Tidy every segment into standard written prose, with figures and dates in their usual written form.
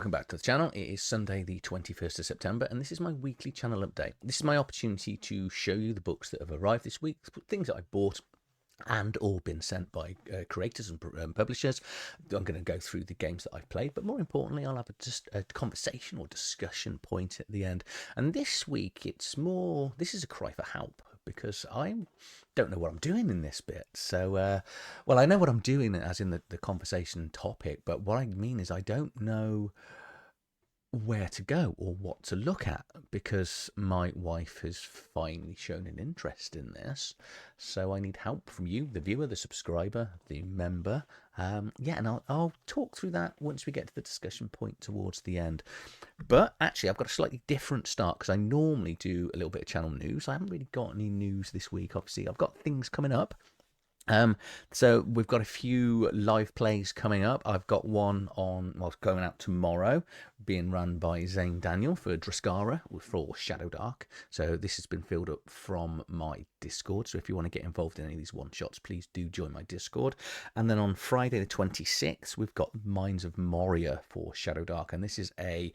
welcome back to the channel. It is Sunday the 21st of September and this is my weekly channel update. This is my opportunity to show you the books that have arrived this week, things that I bought and all been sent by creators and publishers. I'm going to go through the games that I've played, but more importantly I'll have just a conversation or discussion point at the end. And this week this is a cry for help, because I don't know what I'm doing in this bit. So, well, I know what I'm doing as in the conversation topic, but what I mean is I don't know where to go or what to look at, because my wife has finally shown an interest in this. So I need help from you, the viewer, the subscriber, the member. Yeah, and I'll talk through that once we get to the discussion point towards the end. But actually, I've got a slightly different start, because I normally do a little bit of channel news. I haven't really got any news this week, obviously. I've got things coming up. So we've got a few live plays coming up. I've got one going out tomorrow, being run by Zane Daniel for Draskara for Shadow Dark. So this has been filled up from my Discord. So if you want to get involved in any of these one-shots, please do join my Discord. And then on Friday the 26th, we've got Minds of Moria for Shadow Dark. And this is a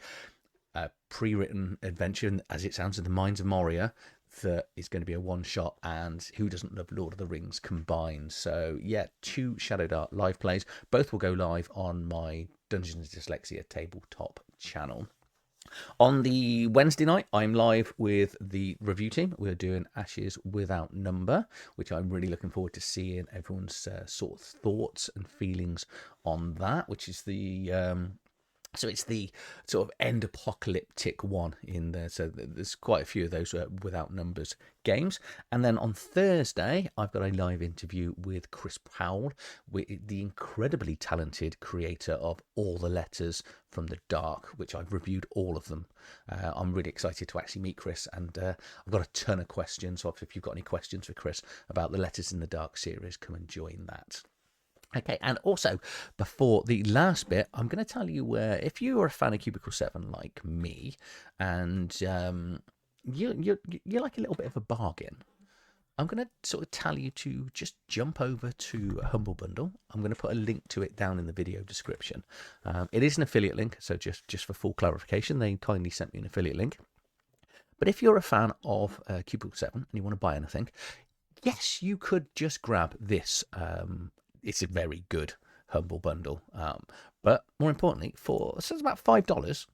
pre-written adventure, as it sounds, in the Minds of Moria, that is going to be a one-shot, and who doesn't love Lord of the Rings combined. So yeah, 2 Shadow Dark live plays. Both will go live on my Dungeons & Dyslexia tabletop channel. On the Wednesday night, I'm live with the review team. We're doing Ashes Without Number, which I'm really looking forward to seeing everyone's sort of thoughts and feelings on that, which is the so it's the sort of end apocalyptic one in there. So there's quite a few of those without numbers games. And then on Thursday, I've got a live interview with Chris Powell, the incredibly talented creator of All the Letters from the Dark, which I've reviewed all of them. I'm really excited to actually meet Chris, and I've got a ton of questions. So if you've got any questions for Chris about the Letters in the Dark series, come and join that. Okay, and also, before the last bit, I'm going to tell you where, if you are a fan of Cubicle 7 like me, and you're like a little bit of a bargain, I'm going to sort of tell you to just jump over to Humble Bundle. I'm going to put a link to it down in the video description. It is an affiliate link, so just for full clarification, they kindly sent me an affiliate link. But if you're a fan of Cubicle 7 and you want to buy anything, yes, you could just grab this. It's a very good Humble Bundle. But more importantly, so it's about $5.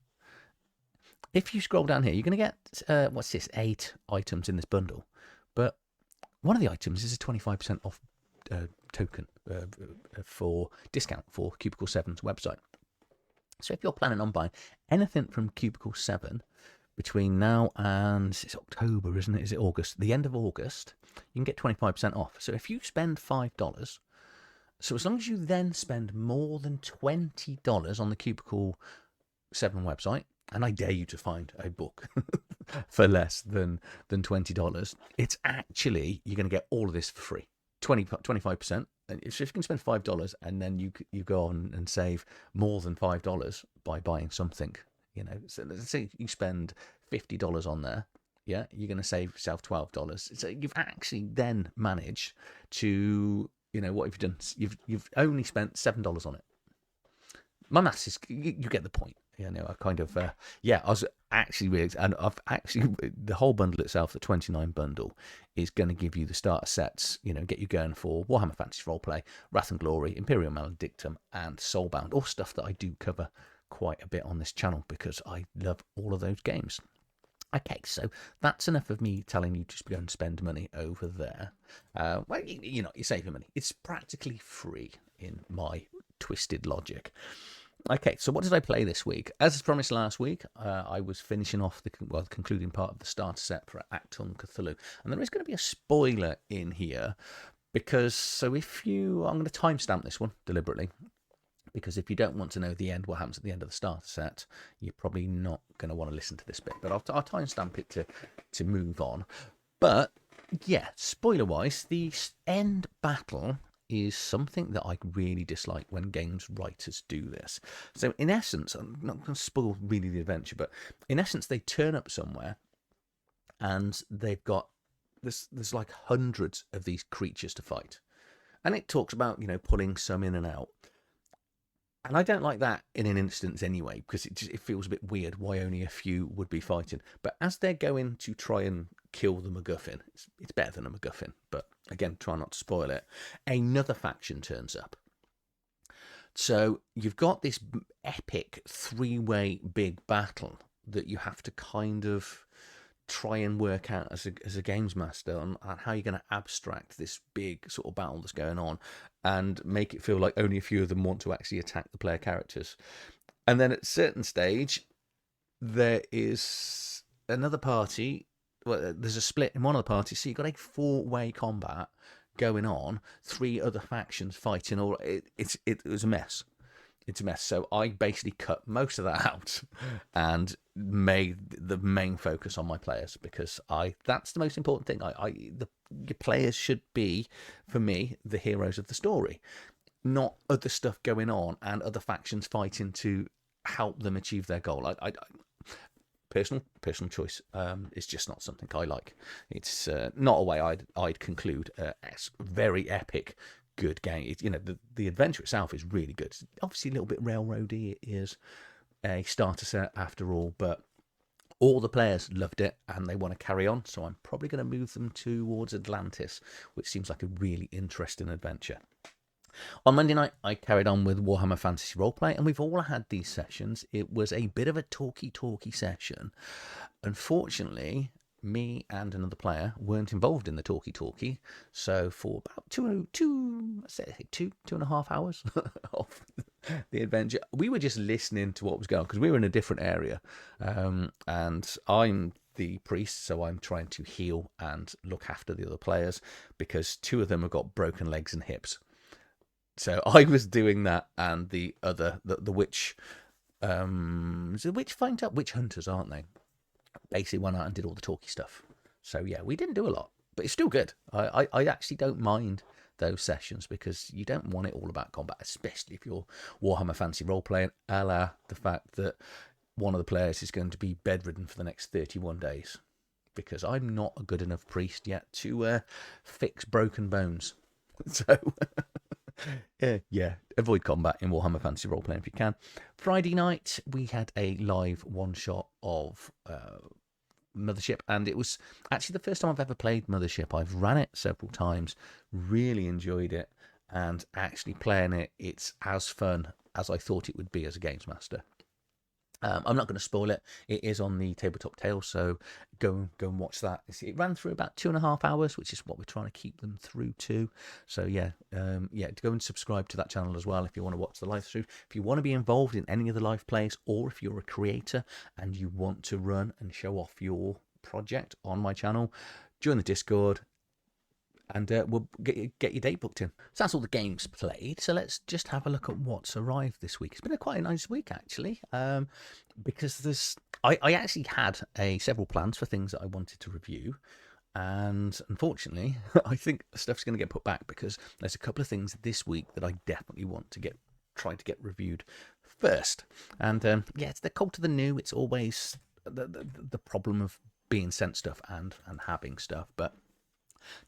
If you scroll down here, you're going to get, what's this, 8 items in this bundle. But one of the items is a 25% off token for discount for Cubicle 7's website. So if you're planning on buying anything from Cubicle 7 between now and, it's October, isn't it? Is it August? The end of August, you can get 25% off. So if you spend $5, so as long as you then spend more than $20 on the Cubicle 7 website, and I dare you to find a book for less than $20, it's actually, you're going to get all of this for free, 25%. And if you can spend $5 and then you go on and save more than $5 by buying something, so let's say you spend $50 on there. Yeah, you're going to save yourself $12. So you've actually then managed to, what have you done? You've only spent $7 on it. My maths is, you get the point. I kind of, I was actually really, and the whole bundle itself, the 29 bundle, is going to give you the starter sets, get you going for Warhammer Fantasy Roleplay, Wrath and Glory, Imperial Maledictum, and Soulbound, all stuff that I do cover quite a bit on this channel because I love all of those games. Okay, so that's enough of me telling you to go and spend money over there. Well, you're saving money. It's practically free in my twisted logic. Okay, so what did I play this week? As promised last week, I was finishing off the concluding part of the starter set for Acton Cthulhu. And there is going to be a spoiler in here, because, I'm going to timestamp this one deliberately, because if you don't want to know the end, what happens at the end of the starter set, you're probably not going to want to listen to this bit. But I'll timestamp it to move on. But yeah, spoiler-wise, the end battle is something that I really dislike when games writers do this. So in essence, I'm not going to spoil really the adventure, but in essence, they turn up somewhere and they've got there's like hundreds of these creatures to fight. And it talks about, pulling some in and out. And I don't like that in an instance anyway, because it feels a bit weird why only a few would be fighting. But as they're going to try and kill the MacGuffin, it's better than a MacGuffin, but again, try not to spoil it. Another faction turns up. So you've got this epic three-way big battle that you have to kind of try and work out as a games master on how you're going to abstract this big sort of battle that's going on and make it feel like only a few of them want to actually attack the player characters. And then at a certain stage, there is another party. Well, there's a split in one of the parties, so you've got a four-way combat going on, three other factions fighting. All it was a mess. It's a mess. So I basically cut most of that out and made the main focus on my players, because that's the most important thing. Your players should be, for me, the heroes of the story, not other stuff going on and other factions fighting to help them achieve their goal. Personal choice. It's just not something I like. It's not a way I'd conclude a very epic, good game. The adventure itself is really good. It's obviously a little bit railroady. It is a starter set after all, but all the players loved it and they want to carry on. So I'm probably going to move them towards Atlantis, which seems like a really interesting adventure. On Monday night, I carried on with Warhammer Fantasy Roleplay, and we've all had these sessions. It was a bit of a talky Mm-hmm. Unfortunately, me and another player weren't involved in the talky. So for about two and a half hours of the adventure, we were just listening to what was going on, because we were in a different area. And I'm the priest, so I'm trying to heal and look after the other players, because two of them have got broken legs and hips. So I was doing that, and the witch, is the witch find up witch hunters, aren't they? Basically went out and did all the talky stuff. So yeah, we didn't do a lot, but it's still good. I actually don't mind those sessions, because you don't want it all about combat, especially if you're Warhammer Fantasy Role Playing, a la the fact that one of the players is going to be bedridden for the next 31 days, because I'm not a good enough priest yet to fix broken bones. So yeah, avoid combat in Warhammer Fantasy Roleplaying if you can. Friday night, we had a live one-shot of Mothership, and it was actually the first time I've ever played Mothership. I've ran it several times, really enjoyed it, and actually playing it, it's as fun as I thought it would be as a games master. I'm not going to spoil it. It is on the Tabletop Tales, so go and watch that. It ran through about 2.5 hours, which is what we're trying to keep them through to. So yeah, go and subscribe to that channel as well if you want to watch the live stream. If you want to be involved in any of the live plays, or if you're a creator and you want to run and show off your project on my channel, join the Discord, and we'll get your date booked in. So that's all the games played. So let's just have a look at what's arrived this week. It's been quite a nice week, actually, because I actually had several plans for things that I wanted to review, and unfortunately, I think stuff's going to get put back, because there's a couple of things this week that I definitely want to try to get reviewed first. And it's the cult of the new. It's always the problem of being sent stuff and having stuff, but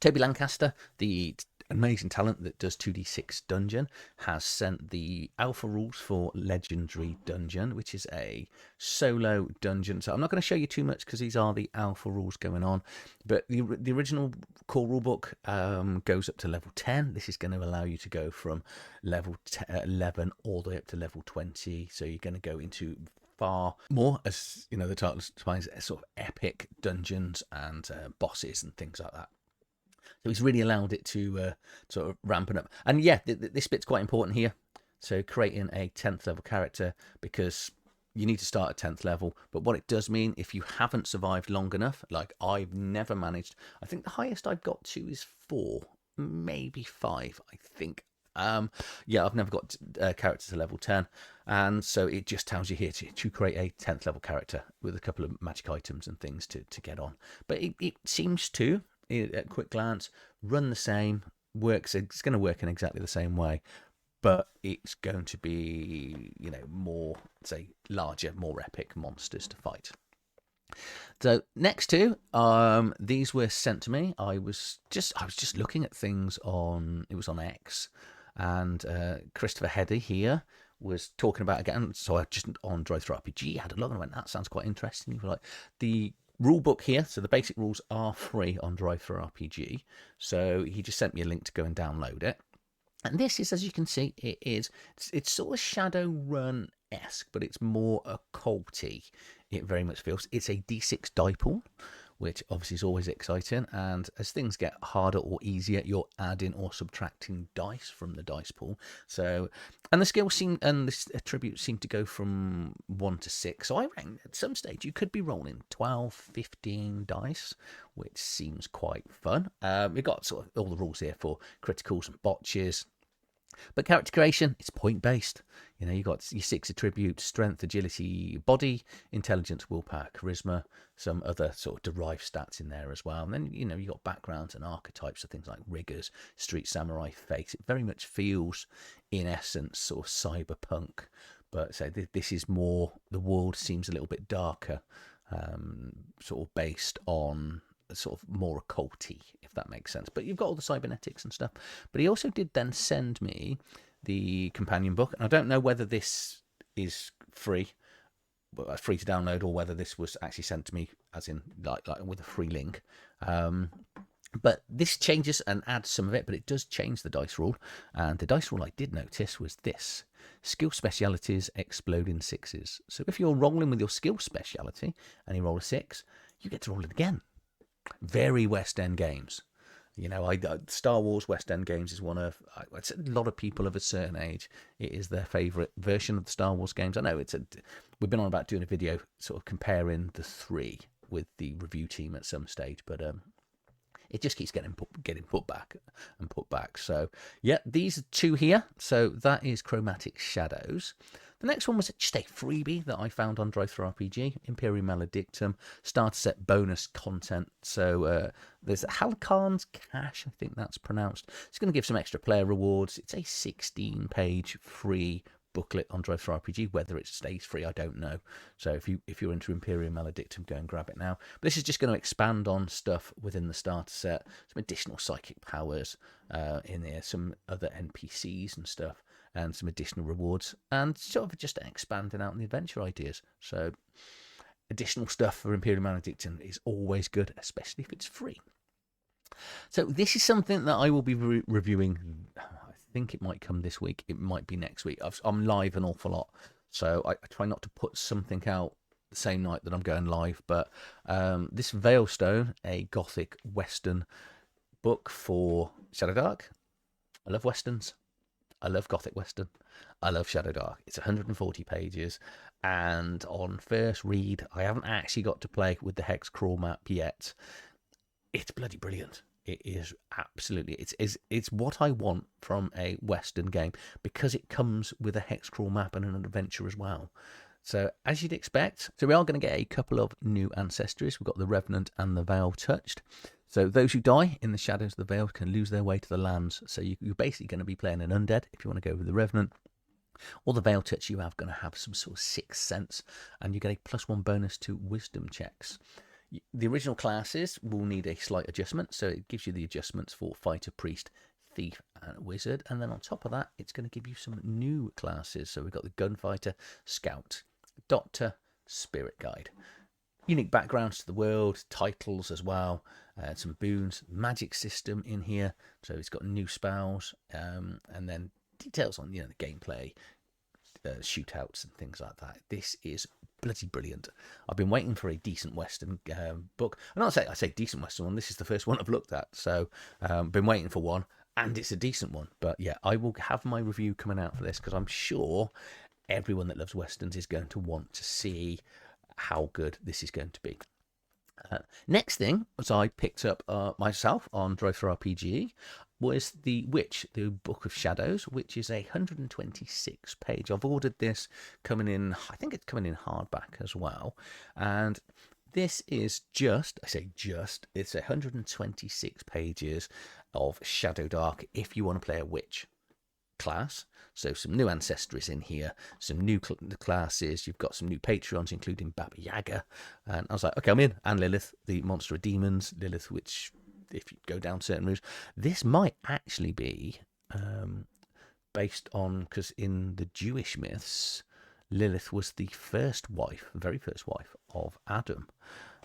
Toby Lancaster, the amazing talent that does 2d6 Dungeon, has sent the alpha rules for Legendary Dungeon, which is a solo dungeon. So I'm not going to show you too much, because these are the alpha rules going on. But the original core rulebook goes up to level 10. This is going to allow you to go from level 11 all the way up to level 20. So you're going to go into far more, as you know, the title defines, sort of epic dungeons and bosses and things like that. So he's really allowed it to sort of ramp it up. And yeah, this bit's quite important here. So creating a 10th level character, because you need to start at 10th level. But what it does mean, if you haven't survived long enough, like I've never managed, I think the highest I've got to is 4, maybe 5, I think. I've never got characters to level 10. And so it just tells you here to create a 10th level character with a couple of magic items and things to get on. But it seems to, at quick glance, run the same, works. It's going to work in exactly the same way, but it's going to be, more, say, larger, more epic monsters to fight. So next two, these were sent to me. I was just looking at things on X, and Christopher Heddy here was talking about again. So I just on TTRPG had a look and I went, that sounds quite interesting. Like the rule book here, so the basic rules are free on TTRPG. So he just sent me a link to go and download it. And this is, as you can see, it's sort of Shadowrun-esque, but it's more occulty. It very much feels. It's a D6 die pool, which obviously is always exciting. And as things get harder or easier, you're adding or subtracting dice from the dice pool. So, and the skills seem, and the attributes seem to go from 1 to 6. So I reckon at some stage you could be rolling 12, 15 dice, which seems quite fun. We've got sort of all the rules here for criticals and botches. But character creation, it's point-based. You know, you've got your 6 attributes: strength, agility, body, intelligence, willpower, charisma, some other sort of derived stats in there as well. And then, you know, you've got backgrounds and archetypes of things like riggers, street samurai, fakes. It very much feels, in essence, sort of cyberpunk. But so this is more, the world seems a little bit darker, sort of based on sort of more occulty, if that makes sense. But you've got all the cybernetics and stuff. But he also did then send me the companion book, and I don't know whether this is free to download or whether this was actually sent to me as in like with a free link. But this changes and adds some of it, but it does change the dice rule. And the dice rule I did notice was this: skill specialities explode in 6s. So if you're rolling with your skill speciality and you roll a 6, you get to roll it again. Very West End games. You know, Star Wars West End games is one of, a lot of people of a certain age, it is their favourite version of the Star Wars games. I know we've been on about doing a video sort of comparing the 3 with the review team at some stage, but it just keeps getting put back. So yeah, these are 2 here. So that is Chromatic Shadows. The next one was just a freebie that I found on TTRPG, Imperium Maledictum, starter set bonus content. So there's Halikarn's Cache, I think that's pronounced. It's going to give some extra player rewards. It's a 16-page free booklet on TTRPG. Whether it stays free, I don't know. So if you're into Imperium Maledictum, go and grab it now. But this is just going to expand on stuff within the starter set. Some additional psychic powers in there, some other NPCs and stuff, and some additional rewards, and sort of just expanding out on the adventure ideas. So additional stuff for Imperium Maledictum is always good, especially if it's free. So this is something that I will be reviewing. I think it might come this week. It might be next week. I'm live an awful lot, so I try not to put something out the same night that I'm going live. But this VeilStone, a gothic western book for Shadowdark. I love westerns. I love gothic western. I love Shadowdark. It's 140 pages, and on first read, I haven't actually got to play with the hex crawl map yet. It's bloody brilliant. It is absolutely, it's what I want from a western game, because it comes with a hex crawl map and an adventure as well. So as you'd expect, so we are going to get a couple of new ancestries. We've got the Revenant and the Veil Touched. So those who die in the shadows of the Veil can lose their way to the lands. So you're basically going to be playing an undead if you want to go with the Revenant. Or the Veil Touch, you are going to have some sort of sixth sense, and you get a +1 bonus to wisdom checks. The original classes will need a slight adjustment, so it gives you the adjustments for Fighter, Priest, Thief and Wizard, and then on top of that it's going to give you some new classes. So we've got the Gunfighter, Scout, Doctor, Spirit Guide. Unique backgrounds to the world, titles as well, some boons, magic system in here, so it's got new spells, and then details on the gameplay, shootouts and things like that. This is bloody brilliant. I've been waiting for a decent Western book. And I say decent Western one. This is the first one I've looked at, so been waiting for one, and it's a decent one. But yeah, I will have my review coming out for this, because I'm sure everyone that loves Westerns is going to want to see how good this is going to be. Next thing was I picked up myself on TTRPG was The Witch, the Book of Shadows, which is a 126 page. I've ordered this coming in, I think it's coming in hardback as well. And this is it's 126 pages of Shadowdark if you want to play a witch class. So some new ancestries in here, some new classes. You've got some new Patreons, including Baba Yaga. And I was like, okay, I'm in. And Lilith, the monster of demons. Lilith, which, if you go down certain routes, this might actually be based on, because in the Jewish myths, Lilith was the first wife, very first wife of Adam.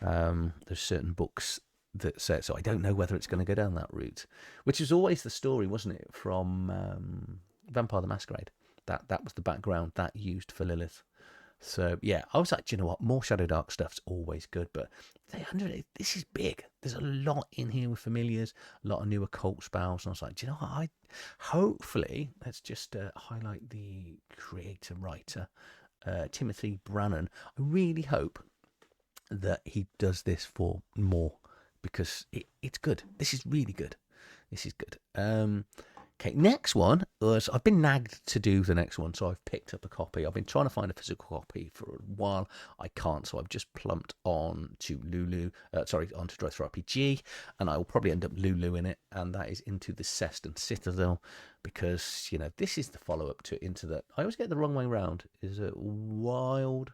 There's certain books that say, so I don't know whether it's going to go down that route, which is always the story, wasn't it, from Vampire the Masquerade? That was the background that used for Lilith. So yeah, I was like, do you know what? More Shadow Dark stuff's always good, but this is big. There's a lot in here with familiars, a lot of new occult spells, and I was like, do you know what? Hopefully, let's just highlight the creator writer, Timothy Brannan. I really hope that he does this for more, because it's good. This is really good. This is good. Okay, next one was, I've been nagged to do the next one, so I've picked up a copy. I've been trying to find a physical copy for a while. I can't, so I've just plumped on to onto DriveThruRPG, and I will probably end up Lulu-ing it, and that is Into the Cess and Citadel, because, you know, this is the follow-up to Into the... I always get the wrong way around. Is it Wild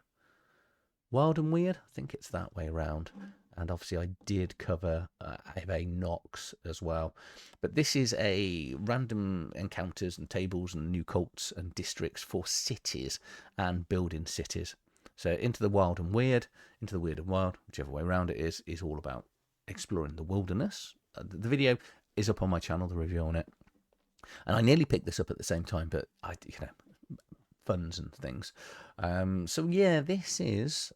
and Weird? I think it's that way around. And obviously I did cover Ave Nox as well. But this is a random encounters and tables and new cults and districts for cities and building cities. So Into the Wild and Weird, Into the Weird and Wild, whichever way around it is all about exploring the wilderness. The video is up on my channel, the review on it. And I nearly picked this up at the same time, but funds and things. So yeah, this is...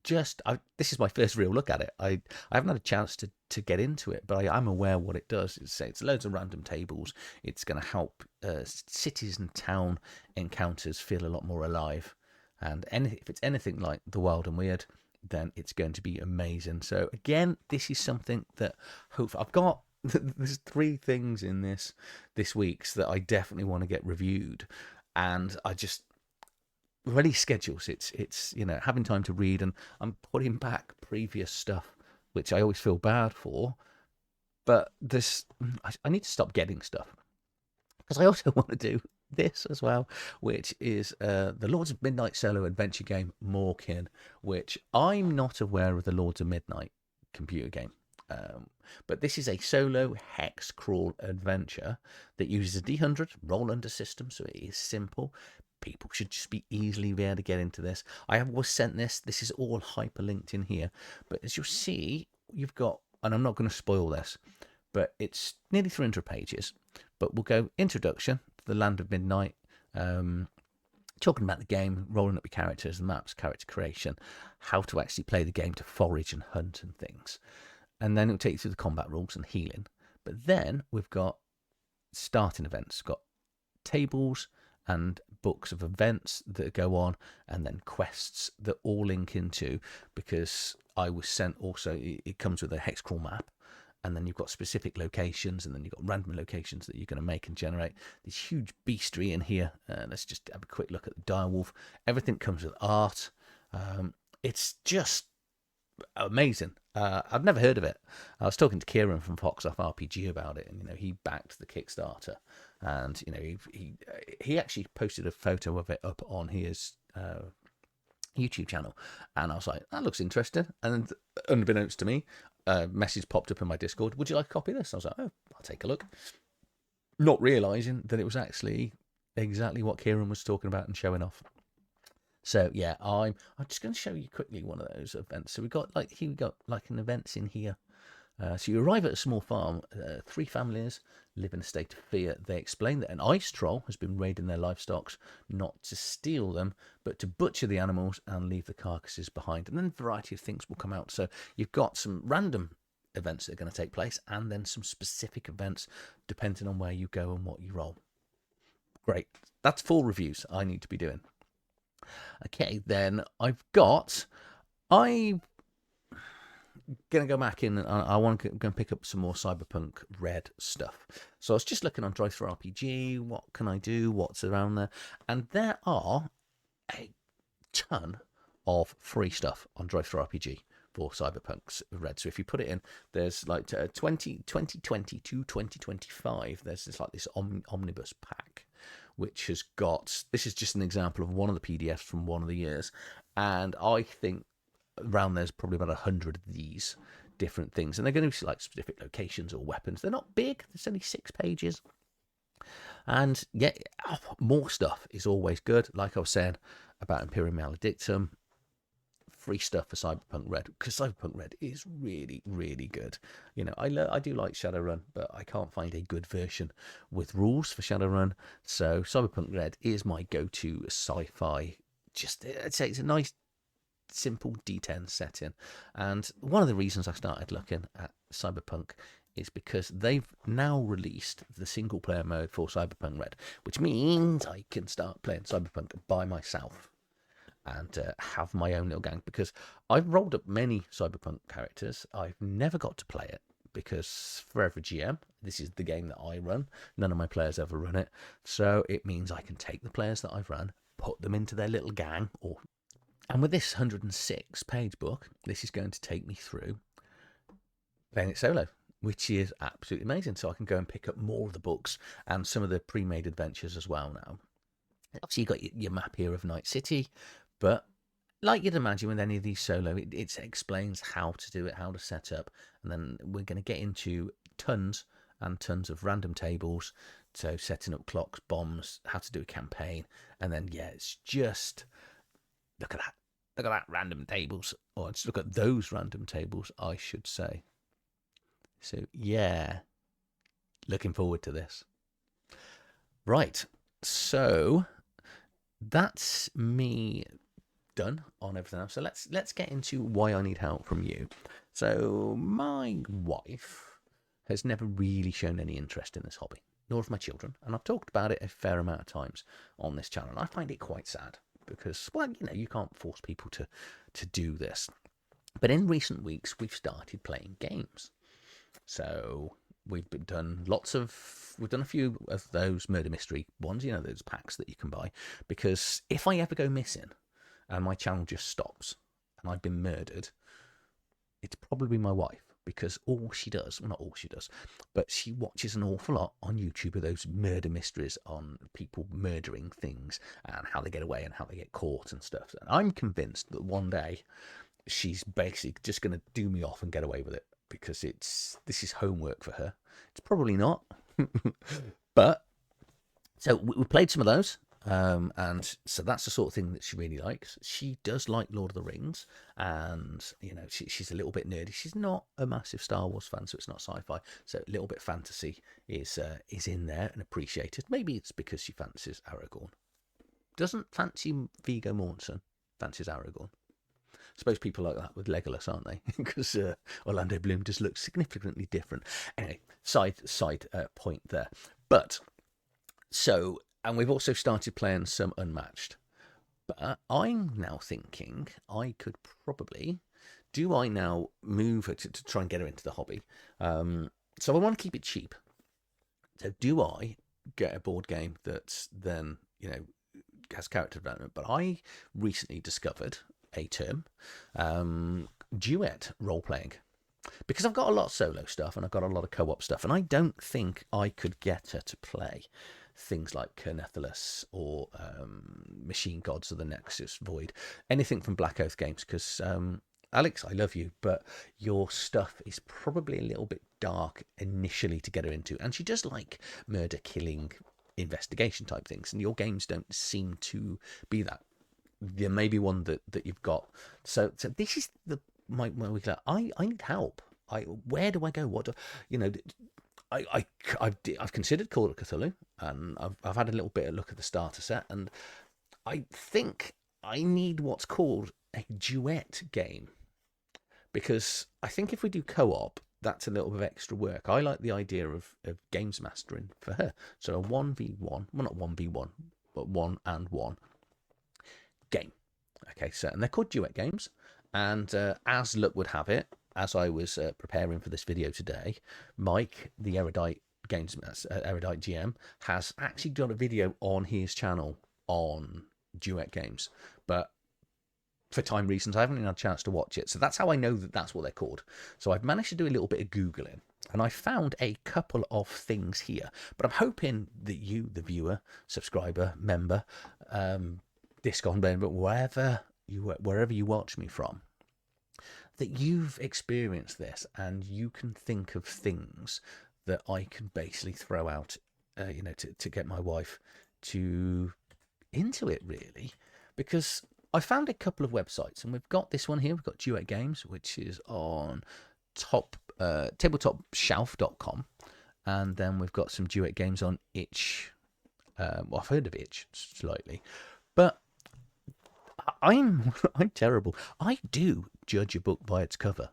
this is my first real look at it. I haven't had a chance to get into it, but I am aware what it does. It's loads of random tables. It's going to help cities and town encounters feel a lot more alive. And if it's anything like The Wild and Weird, then it's going to be amazing. So again, this is something that hopefully I've got. There's 3 things in this week's that I definitely want to get reviewed, and I just... ready schedules. It's having time to read, and I'm putting back previous stuff, which I always feel bad for. But I need to stop getting stuff, because I also want to do this as well, which is the Lords of Midnight solo adventure game Morkin, which I'm not aware of the Lords of Midnight computer game. But this is a solo hex crawl adventure that uses a D100 roll under system, so it is simple. People should just be easily able to get into this. I was sent this. This is all hyperlinked in here. But as you'll see, you've got, and I'm not going to spoil this, but it's nearly 300 pages. But we'll go introduction to the Land of Midnight, talking about the game, rolling up your characters, the maps, character creation, how to actually play the game to forage and hunt and things. And then it'll take you through the combat rules and healing. But then we've got starting events. We've got tables and books of events that go on, and then quests that all link into, because I was sent also, it comes with a hex crawl map, and then you've got specific locations, and then you've got random locations that you're going to make and generate. This huge beastry in here. Let's just have a quick look at the direwolf. Everything comes with art. It's just amazing. I've never heard of it. I was talking to Kieran from Fox Off RPG about it, and he backed the Kickstarter, and he actually posted a photo of it up on his YouTube channel, and I was like, that looks interesting. And unbeknownst to me, a message popped up in my Discord, would you like a copy of this? I was like, oh, I'll take a look, not realizing that it was actually exactly what Kieran was talking about and showing off. So yeah, I'm just going to show you quickly one of those events. So we got an events in here. So you arrive at a small farm. 3 families live in a state of fear. They explain that an ice troll has been raiding their livestock, not to steal them, but to butcher the animals and leave the carcasses behind. And then a variety of things will come out. So you've got some random events that are going to take place, and then some specific events depending on where you go and what you roll. Great. That's 4 reviews I need to be doing. Okay, then I'm going to go back in, and I want to go and pick up some more Cyperpunk Red stuff. So I was just looking on DriveThruRPG, what can I do, what's around there, and there are a ton of free stuff on DriveThruRPG for Cyberpunk Red. So if you put it in, there's like 2020 to 2025, there's this omnibus pack, which has got, this is just an example of one of the PDFs from one of the years, and I think around there's probably about 100 of these different things, and they're going to be like specific locations or weapons. They're not big, there's only 6 pages, And yeah, more stuff is always good. Like I was saying about Imperium Maledictum, free stuff for Cyberpunk Red, because Cyberpunk Red is really, really good. You know, I do like Shadowrun, but I can't find a good version with rules for Shadowrun. So Cyberpunk Red is my go-to sci-fi. Just, I'd say it's a nice, simple D10 setting. And one of the reasons I started looking at Cyberpunk is because they've now released the single player mode for Cyberpunk Red, which means I can start playing Cyberpunk by myself and have my own little gang, because I've rolled up many Cyberpunk characters. I've never got to play it because Forever GM, this is the game that I run. None of my players ever run it. So it means I can take the players that I've run, put them into their little gang. And with this 106 page book, this is going to take me through playing it solo, which is absolutely amazing. So I can go and pick up more of the books and some of the pre-made adventures as well now. Obviously, you've got your map here of Night City, but like you'd imagine with any of these solo, it explains how to do it, how to set up, and then we're going to get into tons and tons of random tables. So setting up clocks, bombs, how to do a campaign, and then yeah, it's just look at that random tables, or just look at those random tables, I should say. So yeah, looking forward to this. Right, so that's me done on everything else. So let's get into why I need help from you. So my wife has never really shown any interest in this hobby, nor have my children, and I've talked about it a fair amount of times on this channel. And I find it quite sad because, well, you know, you can't force people to do this. But in recent weeks, we've started playing games. So we've done a few of those murder mystery ones, you know, those packs that you can buy, because if I ever go missing and my channel just stops and I've been murdered, it's probably my wife, because all she does, well, not all she does, but she watches an awful lot on YouTube of those murder mysteries on people murdering things and how they get away and how they get caught and stuff. And I'm convinced that one day she's basically just going to do me off and get away with it, because this is homework for her. It's probably not, but so we played some of those, and so that's the sort of thing that she really likes. She does like Lord of the Rings, and you know, she's a little bit nerdy. She's not a massive Star Wars fan, so it's not sci-fi. So a little bit fantasy is in there and appreciated. Maybe it's because she fancies Aragorn. Doesn't fancy Viggo Mortensen. Fancies Aragorn. I suppose people like that with Legolas, aren't they? Because Orlando Bloom just looks significantly different. Anyway, side point there. But so, and we've also started playing some Unmatched. But I'm now thinking I could probably, do I now move her to try and get her into the hobby? So I want to keep it cheap. So do I get a board game that's then, you know, has character development? But I recently discovered a term, duet role-playing, because I've got a lot of solo stuff and I've got a lot of co-op stuff, and I don't think I could get her to play things like Kernethelus or Machine Gods of the Nexus Void, anything from Black Oath Games, because Alex, I love you, but your stuff is probably a little bit dark initially to get her into, and she does like murder, killing, investigation type things, and your games don't seem to be that. There may be one that you've got. So this is my weekly. I need help. Where do I go? What do you know? I've considered Call of Cthulhu, and I've had a little bit of look at the starter set, and I think I need what's called a duet game, because I think if we do co-op, that's a little bit of extra work. I like the idea of games mastering for her. So a 1v1, well, not 1v1, but 1-and-1 game. Okay, so, and they're called duet games. And as luck would have it, as I was preparing for this video today, Mike, the Erudite Erudite GM, has actually done a video on his channel on duet games. But for time reasons, I haven't even had a chance to watch it. So that's how I know that that's what they're called. So I've managed to do a little bit of Googling, and I found a couple of things here. But I'm hoping that you, the viewer, subscriber, member, Discord member, wherever you watch me from, that you've experienced this and you can think of things that I can basically throw out to get my wife to into it really, because I found a couple of websites, and we've got this one here. We've got Duet Games, which is on tabletopshelf.com, and then we've got some Duet games on Itch. Well, I've heard of Itch slightly, but I'm terrible. I do judge a book by its cover,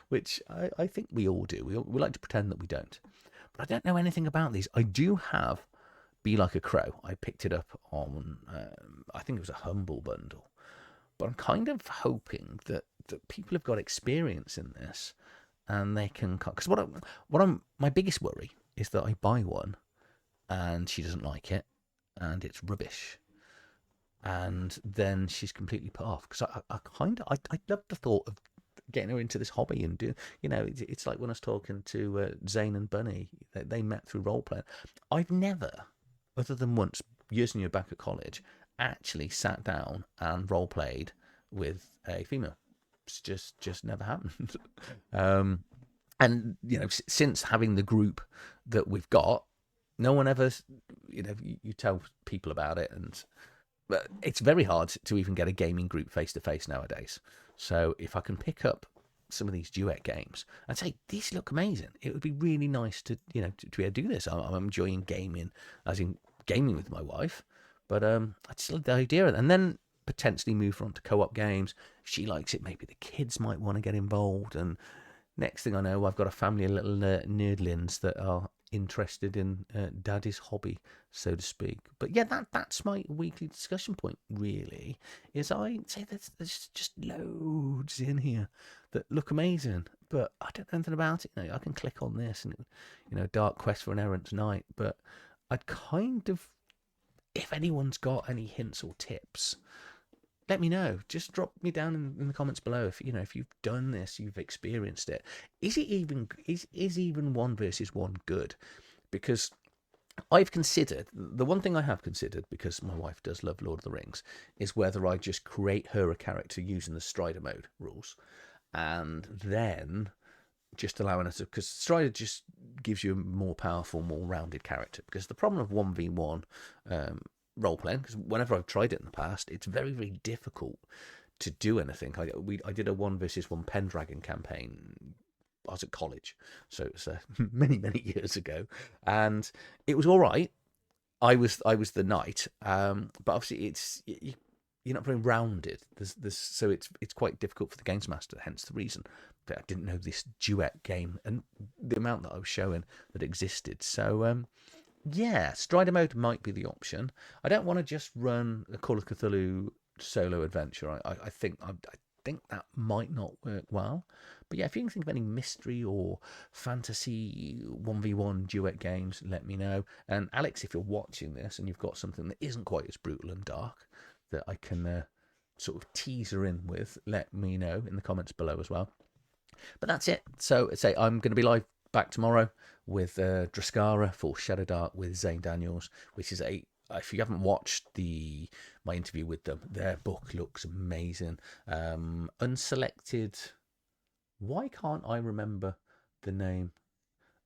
which I think we all do. We like to pretend that we don't. But I don't know anything about these. I do have Be Like a Crow. I picked it up on, I think it was a Humble bundle. But I'm kind of hoping that people have got experience in this, and they can. Because my biggest worry is that I buy one, and she doesn't like it, and it's rubbish, and then she's completely put off. Because I love the thought of getting her into this hobby and do, it's like when I was talking to Zane and Bunny, they met through role playing. I've never, other than once years and years back at college, actually sat down and role played with a female. It's just never happened. And since having the group that we've got, no one ever, you tell people about it, and but it's very hard to even get a gaming group face to face nowadays. So if I can pick up some of these Duet games and say these look amazing, it would be really nice to be able to do this. I'm enjoying gaming, as in gaming with my wife, but I just love the idea, and then potentially move on to co-op games. If she likes it, maybe the kids might want to get involved, and next thing I know, I've got a family of little nerdlings that are interested in daddy's hobby, so to speak. But yeah, that's my weekly discussion point, really, is I say there's just loads in here that look amazing, but I don't know anything about it. I can click on this and, Dark Quest for an Errant Knight, but I'd kind of, if anyone's got any hints or tips, let me know. Just drop me down in the comments below if you've done this, you've experienced it. Is it even is even 1 versus 1 good? Because I've considered, the one thing I have considered, because my wife does love Lord of the Rings, is whether I just create her a character using the Strider mode rules, and then just allowing her to, because Strider just gives you a more powerful, more rounded character. Because the problem of 1v1 role playing, because whenever I've tried it in the past, it's very, very difficult to do anything. I did a 1 versus 1 Pendragon campaign. I was at college, so it was many years ago, and it was all right. I was the knight, but obviously you're not very rounded. So it's quite difficult for the games master. Hence the reason that I didn't know this Duet game and the amount that I was showing that existed. So yeah, Strider mode might be the option. I don't want to just run a Call of Cthulhu solo adventure. I think that might not work well. But yeah, if you can think of any mystery or fantasy 1v1 Duet games, let me know. And Alex, if you're watching this and you've got something that isn't quite as brutal and dark that I can sort of teaser in with, let me know in the comments below as well. But that's it. So say I'm going to be live back tomorrow with Draskara for Shadow Dark with Zane Daniels, which is if you haven't watched my interview with them, their book looks amazing. Unselected. Why can't I remember the name?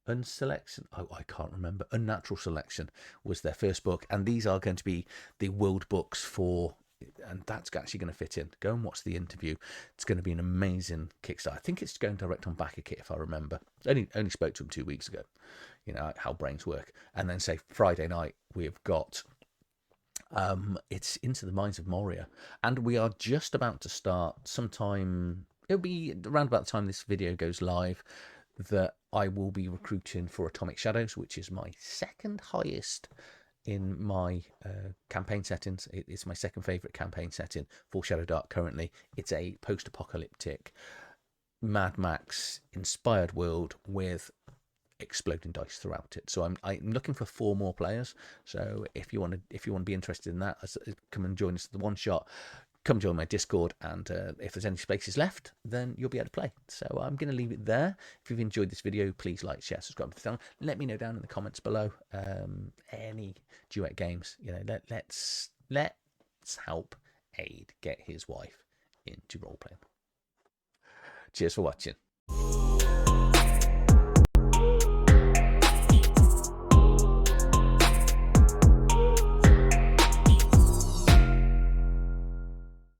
Unselection. Oh, I can't remember. Unnatural Selection was their first book, and these are going to be the world books for. And that's actually going to fit in. Go and watch the interview. It's going to be an amazing Kickstarter. I think it's going direct on BackerKit, if I remember. Only spoke to him 2 weeks ago. How brains work. And then say Friday night we've got it's Into the Mines of Moria, and we are just about to start sometime. It'll be around about the time this video goes live that I will be recruiting for Atomic Shadows, which is my second highest in my campaign settings. It's my second favourite campaign setting for Shadow Dark currently. It's a post-apocalyptic Mad Max inspired world with exploding dice throughout it. So I'm looking for 4 more players. So if you want to be interested in that, come and join us at the one shot. Come join my Discord, and if there's any spaces left, then you'll be able to play. So I'm going to leave it there. If you've enjoyed this video, please like, share, subscribe to the channel. Let me know down in the comments below any Duet games. Let's help Aid get his wife into role playing. Cheers for watching.